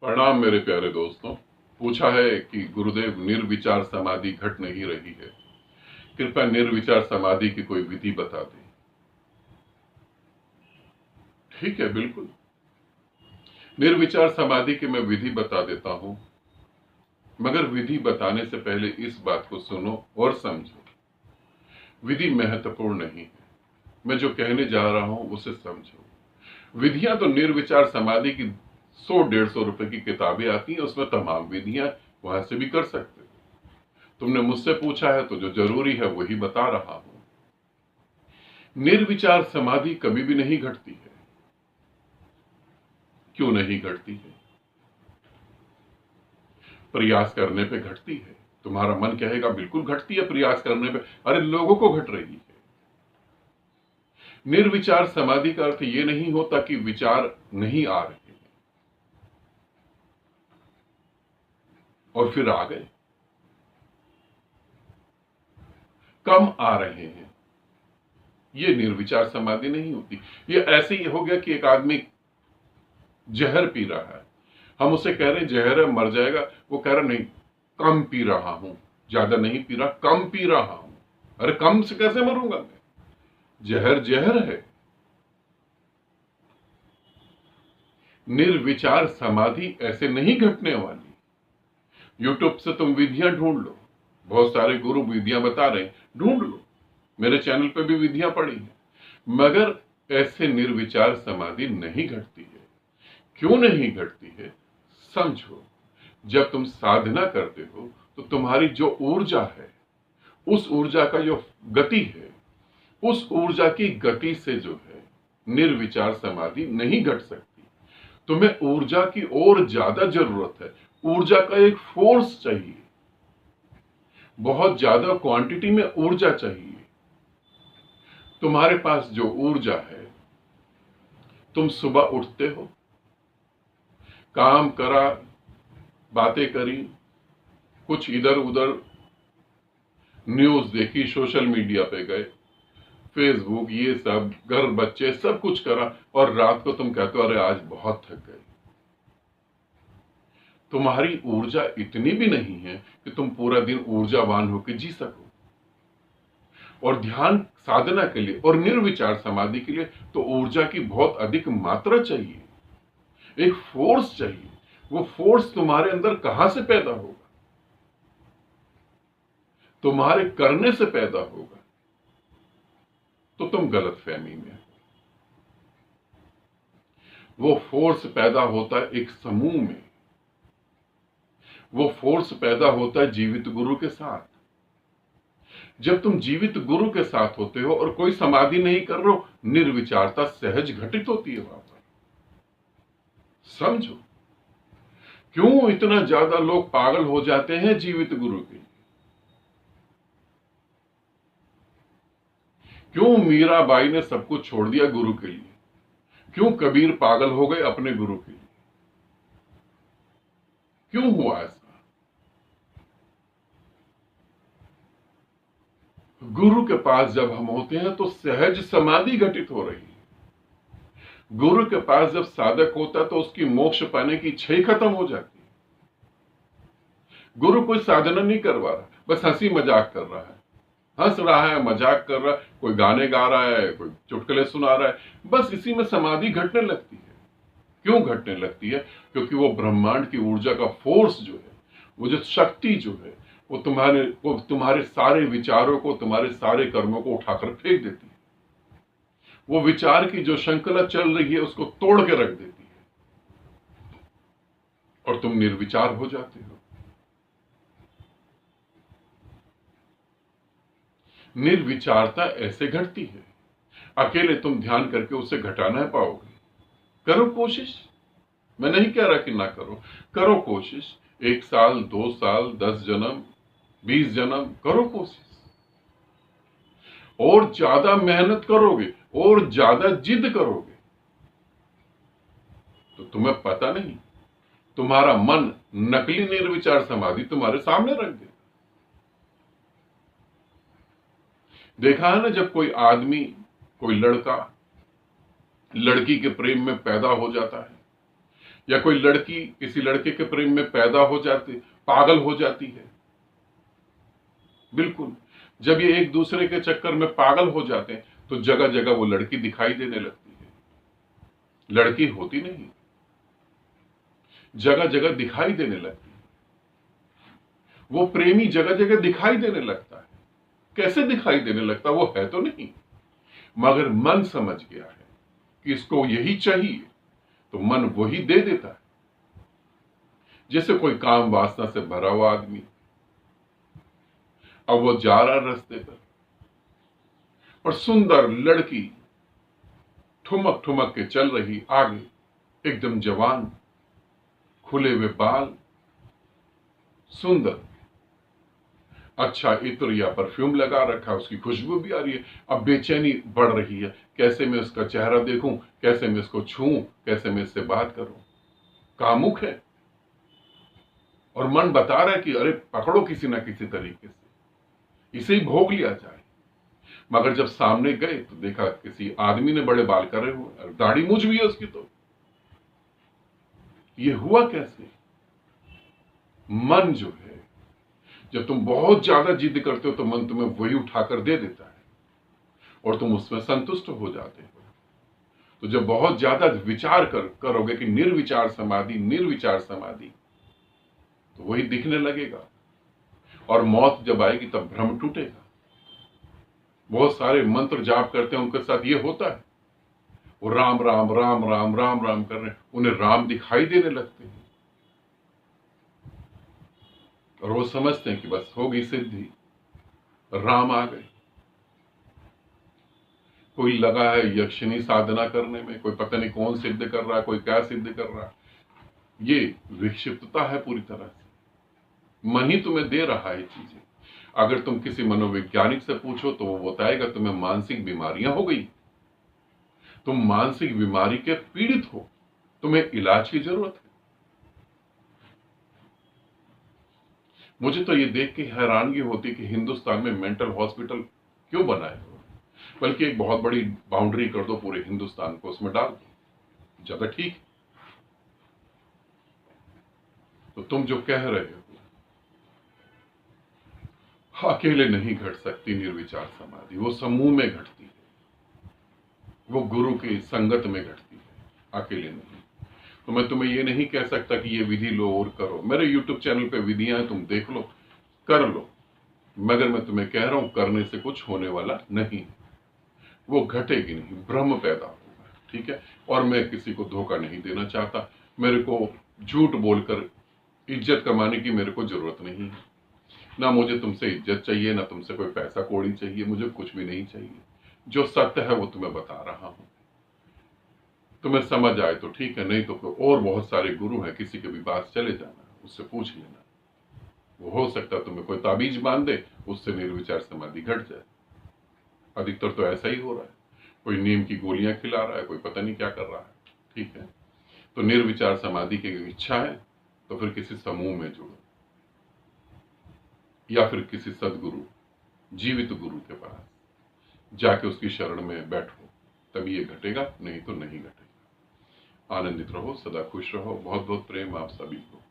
प्रणाम मेरे प्यारे दोस्तों। पूछा है कि गुरुदेव निर्विचार समाधि घट नहीं रही है, कृपया निर्विचार समाधि की कोई विधि बता दें। ठीक है, बिल्कुल निर्विचार समाधि की मैं विधि बता देता हूं, मगर विधि बताने से पहले इस बात को सुनो और समझो। विधि महत्वपूर्ण नहीं है, मैं जो कहने जा रहा हूं उसे समझो। विधियां तो निर्विचार समाधि की 100-150 रुपए की किताबें आती हैं, उसमें तमाम विधियां वहां से भी कर सकते हो। तुमने मुझसे पूछा है तो जो जरूरी है वही बता रहा हूं। निर्विचार समाधि कभी भी नहीं घटती है। क्यों नहीं घटती है? प्रयास करने पे घटती है। तुम्हारा मन कहेगा बिल्कुल घटती है प्रयास करने पे, अरे लोगों को घट रही है। निर्विचार समाधि का अर्थ यह नहीं होता कि विचार नहीं आ रहे हैं और फिर आ गए, कम आ रहे हैं। यह निर्विचार समाधि नहीं होती। यह ऐसे ही हो गया कि एक आदमी जहर पी रहा है, हम उसे कह रहे हैं जहर है मर जाएगा, वो कह रहा नहीं कम पी रहा हूं, ज्यादा नहीं पी रहा, कम पी रहा हूं। अरे कम से कैसे मरूंगा मैं? जहर जहर है। निर्विचार समाधि ऐसे नहीं घटने वाली। यूट्यूब से तुम विधियां ढूंढ लो, बहुत सारे गुरु विधियां बता रहे हैं, ढूंढ लो। मेरे चैनल पे भी विधियां पड़ी हैं, मगर ऐसे निर्विचार समाधि नहीं घटती है। क्यों नहीं घटती है? समझो। जब तुम साधना करते हो तो तुम्हारी जो ऊर्जा है, उस ऊर्जा का जो गति है, उस ऊर्जा की गति से जो है निर्विचार समाधि नहीं घट सकती। तुम्हें ऊर्जा की और ज्यादा जरूरत है। ऊर्जा का एक फोर्स चाहिए, बहुत ज्यादा क्वांटिटी में ऊर्जा चाहिए। तुम्हारे पास जो ऊर्जा है, तुम सुबह उठते हो, काम करा, बातें करी, कुछ इधर उधर न्यूज देखी, सोशल मीडिया पे गए, फेसबुक, ये सब, घर बच्चे, सब कुछ करा, और रात को तुम कहते हो अरे आज बहुत थक गए। तुम्हारी ऊर्जा इतनी भी नहीं है कि तुम पूरा दिन ऊर्जावान होकर जी सको। और ध्यान साधना के लिए और निर्विचार समाधि के लिए तो ऊर्जा की बहुत अधिक मात्रा चाहिए, एक फोर्स चाहिए। वो फोर्स तुम्हारे अंदर कहां से पैदा होगा? तुम्हारे करने से पैदा होगा। तो तुम गलतफहमी में हो। वो फोर्स पैदा होता है एक समूह में, वो फोर्स पैदा होता है जीवित गुरु के साथ। जब तुम जीवित गुरु के साथ होते हो और कोई समाधि नहीं कर रहे हो, निर्विचारता सहज घटित होती है वहां पर। समझो, क्यों इतना ज्यादा लोग पागल हो जाते हैं जीवित गुरु के लिए? क्यों मीराबाई ने सब कुछ छोड़ दिया गुरु के लिए? क्यों कबीर पागल हो गए अपने गुरु के लिए? क्यों हुआ ऐसा? गुरु के पास जब हम होते हैं तो सहज समाधि घटित हो रही है। गुरु के पास जब साधक होता है तो उसकी मोक्ष पाने की इच्छा ही खत्म हो जाती है। गुरु कोई साधना नहीं करवा रहा, बस हंसी मजाक कर रहा है, हंस रहा है, मजाक कर रहा है, कोई गाने गा रहा है, कोई चुटकुले सुना रहा है, बस इसी में समाधि घटने लगती है। क्यों घटने लगती है? क्योंकि वो ब्रह्मांड की ऊर्जा का फोर्स जो है, वो जो शक्ति जो है, वो तुम्हारे सारे विचारों को, तुम्हारे सारे कर्मों को उठाकर फेंक देती है। वो विचार की जो श्रृंखला चल रही है उसको तोड़ के रख देती है और तुम निर्विचार हो जाते हो। निर्विचारता ऐसे घटती है, अकेले तुम ध्यान करके उसे घटा ना पाओगे। करो कोशिश, मैं नहीं कह रहा कि ना करो, करो कोशिश। 1 साल, 2 साल, 10 जन्म, 20 जन्म करो कोशिश। और ज्यादा मेहनत करोगे और ज्यादा जिद करोगे तो तुम्हें पता नहीं, तुम्हारा मन नकली निर्विचार समाधि तुम्हारे सामने रख दे। देखा है ना, जब कोई आदमी, कोई लड़का लड़की के प्रेम में पैदा हो जाता है, या कोई लड़की किसी लड़के के प्रेम में पैदा हो जाती, पागल हो जाती है। बिल्कुल, जब ये एक दूसरे के चक्कर में पागल हो जाते हैं तो जगह जगह वो लड़की दिखाई देने लगती है, लड़की होती नहीं, जगह जगह दिखाई देने लगती है। वो प्रेमी जगह जगह दिखाई देने लगता है। कैसे दिखाई देने लगता, वो है तो नहीं, मगर मन समझ गया है कि इसको यही चाहिए, तो मन वही दे देता है। जैसे कोई काम वासना से भरा हुआ आदमी, अब वो जा रहा रास्ते पर और सुंदर लड़की ठुमक ठुमक के चल रही आगे, एकदम जवान, खुले हुए बाल, सुंदर, अच्छा इत्र या परफ्यूम लगा रखा, उसकी खुशबू भी आ रही है। अब बेचैनी बढ़ रही है, कैसे मैं उसका चेहरा देखूं, कैसे मैं इसको छूऊं, कैसे मैं इससे बात करूं। कामुक है और मन बता रहा है कि अरे पकड़ो किसी ना किसी तरीके से, इसे ही भोग लिया जाए। मगर जब सामने गए तो देखा किसी आदमी ने बड़े बाल करे हुए, दाढ़ी मूछ भी है उसकी। तो ये हुआ कैसे? मन जो है, जब तुम बहुत ज्यादा जिद करते हो तो मन तुम्हें वही उठाकर दे देता है और तुम उसमें संतुष्ट हो जाते हो। तो जब बहुत ज्यादा विचार करोगे कि निर्विचार समाधि, निर्विचार समाधि, तो वही दिखने लगेगा। और मौत जब आएगी तब भ्रम टूटेगा। बहुत सारे मंत्र जाप करते हैं, उनके साथ ये होता है, वो राम राम राम राम राम राम कर रहे हैं, उन्हें राम दिखाई देने लगते हैं और वो समझते हैं कि बस हो गई सिद्धि, राम आ गए। कोई लगा है यक्षिणी साधना करने में, कोई पता नहीं कौन सिद्ध कर रहा है, कोई क्या सिद्ध कर रहा है। ये विक्षिप्तता है पूरी तरह से, मन ही तुम्हें दे रहा है चीजें। अगर तुम किसी मनोवैज्ञानिक से पूछो तो वो बताएगा तुम्हें मानसिक बीमारियां हो गई, तुम मानसिक बीमारी के पीड़ित हो, तुम्हें इलाज की जरूरत है। मुझे तो ये देख के हैरानगी होती कि हिंदुस्तान में मेंटल हॉस्पिटल क्यों बनाए हो, बल्कि एक बहुत बड़ी बाउंड्री कर दो पूरे हिंदुस्तान को, उसमें डाल दो, ज्यादा ठीक है। तो तुम जो कह रहे हो, अकेले नहीं घट सकती निर्विचार समाधि, वो समूह में घटती है, वो गुरु की संगत में घटती है, अकेले नहीं। तो मैं तुम्हें ये नहीं कह सकता कि ये विधि लो और करो। मेरे यूट्यूब चैनल पे विधियां हैं, तुम देख लो, कर लो, मगर मैं तुम्हें कह रहा हूं करने से कुछ होने वाला नहीं, वो घटेगी नहीं, भ्रम पैदा होगा, ठीक है। और मैं किसी को धोखा नहीं देना चाहता, मेरे को झूठ बोलकर इज्जत कमाने की मेरे को जरूरत नहीं है, ना मुझे तुमसे इज्जत चाहिए, ना तुमसे कोई पैसा कौड़ी चाहिए, मुझे कुछ भी नहीं चाहिए। जो सत्य है वो तुम्हें बता रहा हूं, तुम्हें समझ आए तो ठीक है, नहीं तो और बहुत सारे गुरु हैं, किसी के भी पास चले जाना, उससे पूछ लेना, वो हो सकता है तुम्हें कोई ताबीज बांध दे, उससे निर्विचार समाधि घट जाए। अधिकतर तो ऐसा ही हो रहा है, कोई नीम की गोलियां खिला रहा है, कोई पता नहीं क्या कर रहा है, ठीक है। तो निर्विचार समाधि की इच्छा है तो फिर किसी समूह में जुड़ो या फिर किसी सदगुरु, जीवित गुरु के पास जाके उसकी शरण में बैठो, तभी ये घटेगा, नहीं तो नहीं घटेगा। आनंदित रहो, सदा खुश रहो। बहुत बहुत प्रेम आप सभी को।